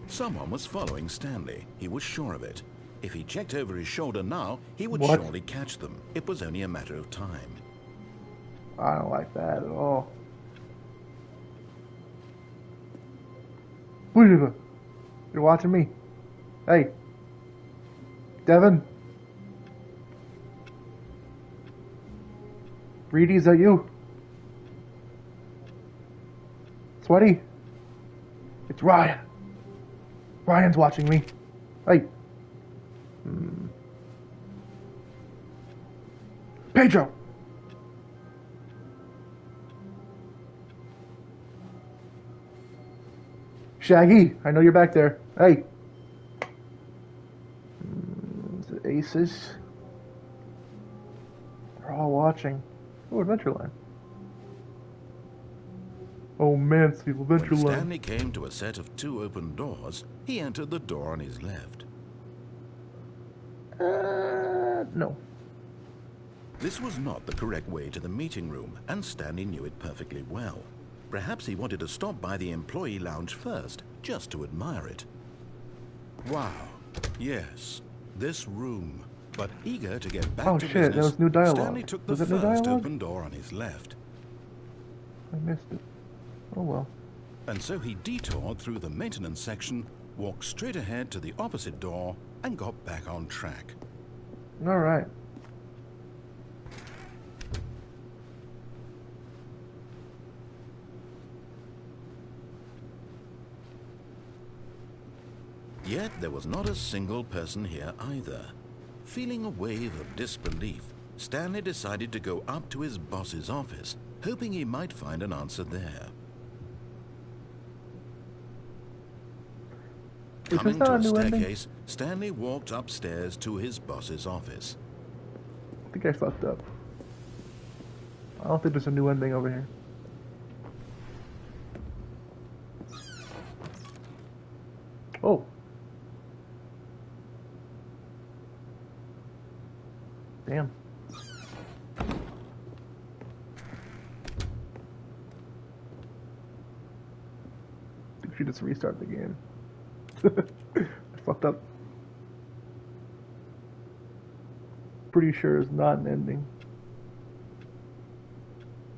Someone was following Stanley. He was sure of it. If he checked over his shoulder now, he would What? surely catch them. It was only a matter of time. I don't like that at all. You're watching me. Hey. Devin. Reedy, is that you? Sweaty? It's Ryan. Ryan's watching me. Hey. Pedro. Shaggy, I know you're back there. Hey. The Aces. They're all watching. Oh, Adventureland. Oh man, it's the Adventureland. When Stanley came to a set of 2 open doors, he entered the door on his left. No. This was not the correct way to the meeting room, and Stanley knew it perfectly well. Perhaps he wanted to stop by the employee lounge first, just to admire it. Wow, yes, this room. But eager to get back to business, that was new dialogue. Stanley took the Was it new first dialogue? open door on his left. I missed it. Oh well. And so he detoured through the maintenance section, walked straight ahead to the opposite door, and got back on track. Alright. Yet there was not a single person here either. Feeling a wave of disbelief, Stanley decided to go up to his boss's office, hoping he might find an answer there. Coming to a staircase, Stanley walked upstairs to his boss's office. I think I fucked up. I don't think there's a new ending over here. Oh. Damn. We should just restart the game. I fucked up. Pretty sure it's not an ending.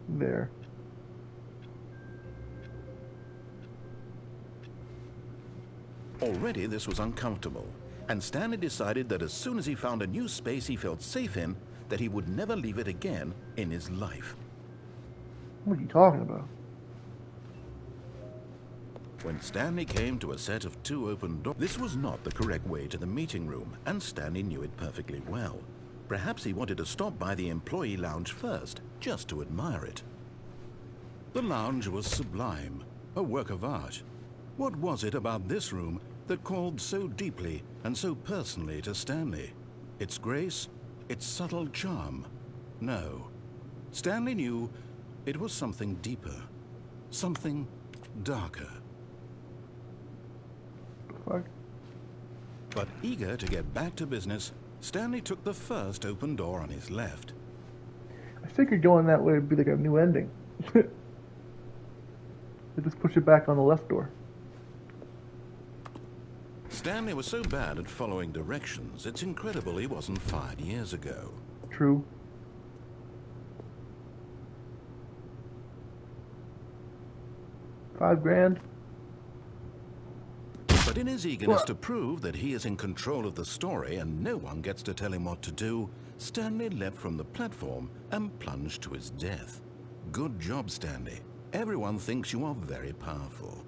There. Already this was uncomfortable, and Stanley decided that as soon as he found a new space he felt safe in, that he would never leave it again in his life. What are you talking about? When Stanley came to a set of 2 open doors, this was not the correct way to the meeting room, and Stanley knew it perfectly well. Perhaps he wanted to stop by the employee lounge first, just to admire it. The lounge was sublime, a work of art. What was it about this room that called so deeply and so personally to Stanley? Its grace? Its subtle charm? No. Stanley knew it was something deeper, something darker. Fuck. But eager to get back to business, Stanley took the first open door on his left. I figured going that way would be like a new ending. They just push it back on the left door. Stanley was so bad at following directions, it's incredible he wasn't fired years ago. True. $5,000. But in his eagerness to prove that he is in control of the story and no one gets to tell him what to do, Stanley leapt from the platform and plunged to his death. Good job, Stanley. Everyone thinks you are very powerful.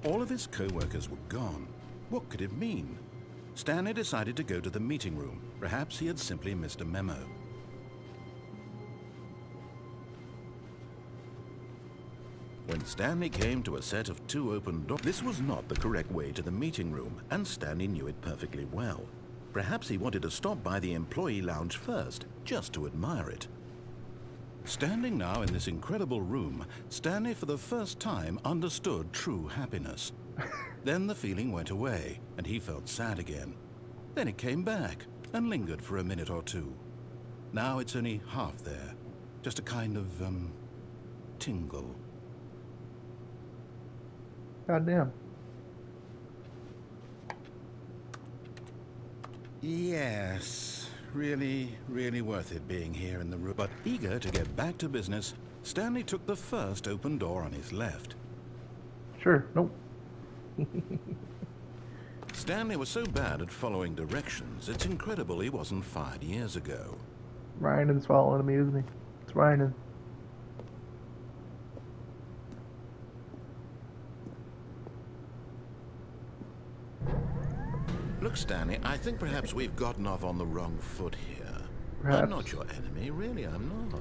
All of his co-workers were gone. What could it mean? Stanley decided to go to the meeting room. Perhaps he had simply missed a memo. When Stanley came to a set of 2 open doors, this was not the correct way to the meeting room, and Stanley knew it perfectly well. Perhaps he wanted to stop by the employee lounge first, just to admire it. Standing now in this incredible room, Stanley for the first time understood true happiness. Then the feeling went away, and he felt sad again. Then it came back, and lingered for a minute or two. Now it's only half there, just a kind of, tingle. Goddamn. Yes, really, really worth it being here in the room. But eager to get back to business, Stanley took the first open door on his left. Sure. Nope. Stanley was so bad at following directions, it's incredible he wasn't fired years ago. Ryan's following me, isn't he? It's Ryan. Look, Stanley, I think perhaps we've gotten off on the wrong foot here. Perhaps. I'm not your enemy, really, I'm not.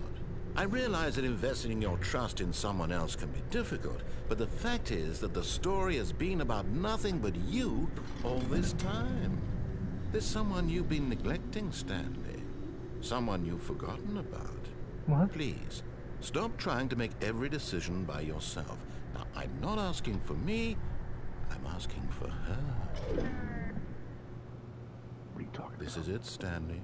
I realize that investing your trust in someone else can be difficult, but the fact is that the story has been about nothing but you all this time. There's someone you've been neglecting, Stanley. Someone you've forgotten about. What? Please, stop trying to make every decision by yourself. Now, I'm not asking for me, I'm asking for her. What are you talking This about? is it, Stanley.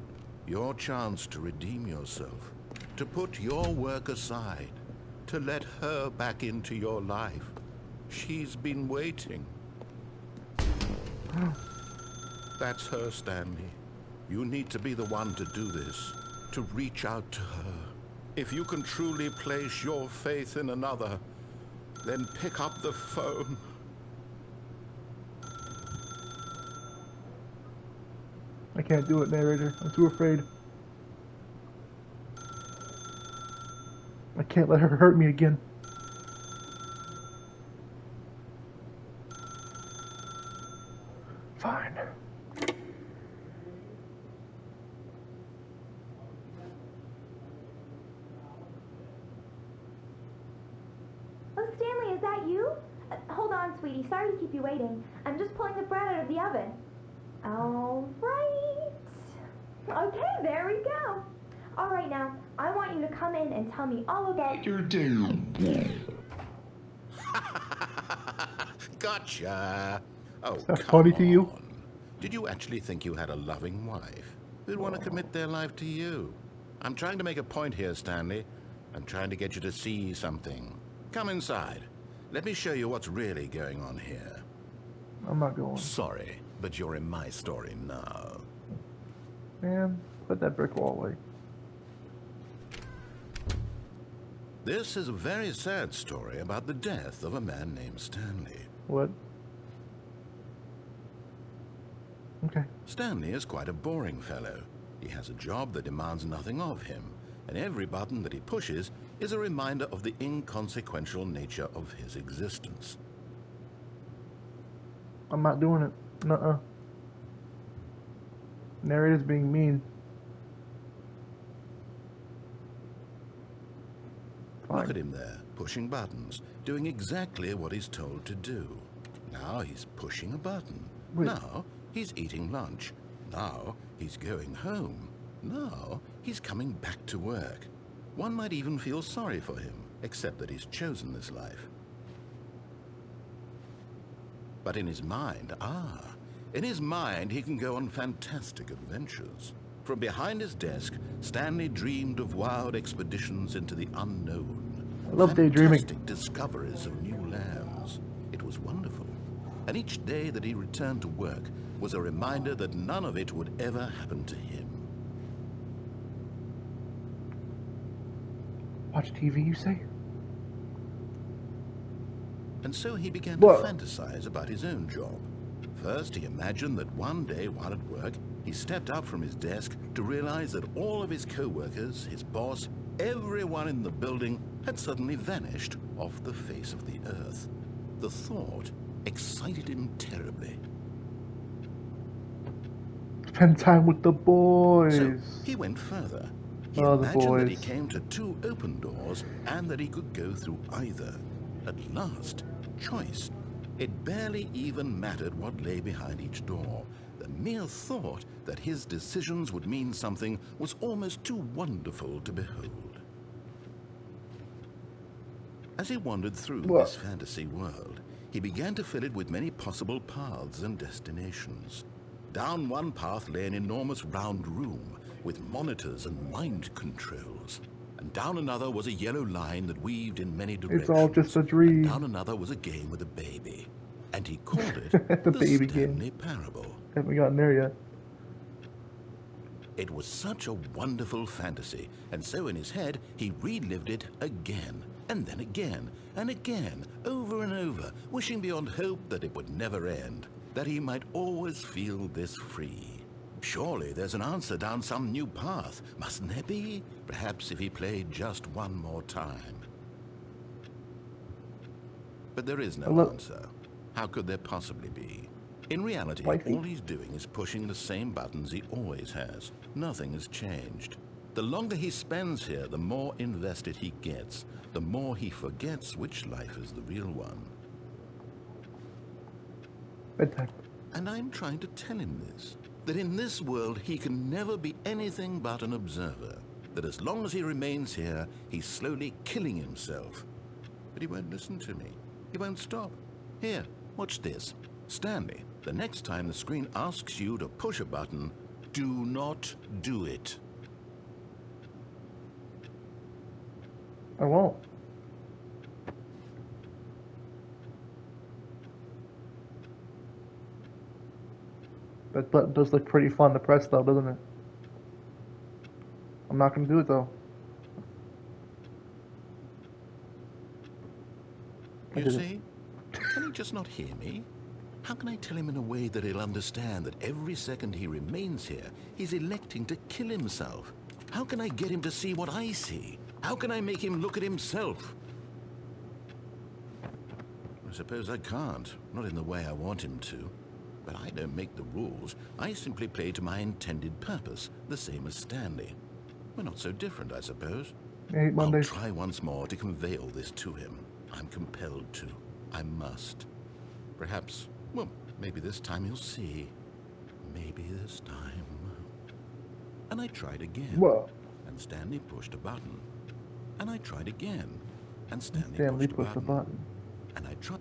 Your chance to redeem yourself. To put your work aside. To let her back into your life. She's been waiting. That's her, Stanley. You need to be the one to do this. To reach out to her. If you can truly place your faith in another, then pick up the phone. I can't do it, narrator. I'm too afraid. I can't let her hurt me again. Fine. Oh, Stanley, is that you? Hold on, sweetie. Sorry to keep you waiting. I'm just pulling the bread out of the oven. All right. Okay, there we go. All right, now, I want you to come in and tell me all about your day. Gotcha. Oh, Is that come funny to you? on. Did you actually think you had a loving wife who'd want to commit their life to you? I'm trying to make a point here, Stanley. I'm trying to get you to see something. Come inside. Let me show you what's really going on here. I'm not going. Sorry, but you're in my story now. Man, put that brick wall away. This is a very sad story about the death of a man named Stanley. What? Okay. Stanley is quite a boring fellow. He has a job that demands nothing of him, and every button that he pushes is a reminder of the inconsequential nature of his existence. I'm not doing it. Nuh-uh. Narrator's being mean. Fine. Look at him there, pushing buttons, doing exactly what he's told to do. Now he's pushing a button. Wait. Now he's eating lunch. Now he's going home. Now he's coming back to work. One might even feel sorry for him, except that he's chosen this life. But in his mind, in his mind he can go on fantastic adventures. From behind his desk, Stanley dreamed of wild expeditions into the unknown. I love daydreaming. Fantastic discoveries of new lands. It was wonderful. And each day that he returned to work was a reminder that none of it would ever happen to him. Watch TV, you say? And so he began Whoa. to fantasize about his own job. First, he imagined that one day while at work, he stepped up from his desk to realize that all of his co-workers, his boss, everyone in the building had suddenly vanished off the face of the earth. The thought excited him terribly. Spend time with the boys. So he went further. He Oh, the imagined that he boys. came to 2 open doors and that he could go through either. At last, choice. It barely even mattered what lay behind each door. The mere thought that his decisions would mean something was almost too wonderful to behold. As he wandered through What? this fantasy world, he began to fill it with many possible paths and destinations. Down one path lay an enormous round room with monitors and mind controls. And Down another was a yellow line that weaved in many directions. It's all just a dream. And down another was a game with a baby. And he called it The the baby Stanley game. Parable. Haven't gotten there yet. It was such a wonderful fantasy, and so in his head he relived it again, and then again, and again, over and over, wishing beyond hope that it would never end, that he might always feel this free. Surely there's an answer down some new path, mustn't there be? Perhaps if he played just one more time. But there is no answer. How could there possibly be? In reality, all he's doing is pushing the same buttons he always has. Nothing has changed. The longer he spends here, the more invested he gets, the more he forgets which life is the real one. Bedtime. And I'm trying to tell him this, that in this world he can never be anything but an observer, that as long as he remains here, he's slowly killing himself. But he won't listen to me. He won't stop. Here, watch this. Stanley, the next time the screen asks you to push a button, do not do it. I won't. That button does look pretty fun to press though, doesn't it? I'm not gonna do it though. You see? Can he just not hear me? How can I tell him in a way that he'll understand that every second he remains here, he's electing to kill himself? How can I get him to see what I see? How can I make him look at himself? I suppose I can't, not in the way I want him to. But I don't make the rules. I simply play to my intended purpose, the same as Stanley. We're not so different, I suppose. I hate Mondays. I'll try once more to convey all this to him. I'm compelled to. I must. Perhaps, well, maybe this time he'll see. Maybe this time. And I tried again. Whoa. And Stanley pushed a button. And I tried again. And Stanley pushed a button. And I tried.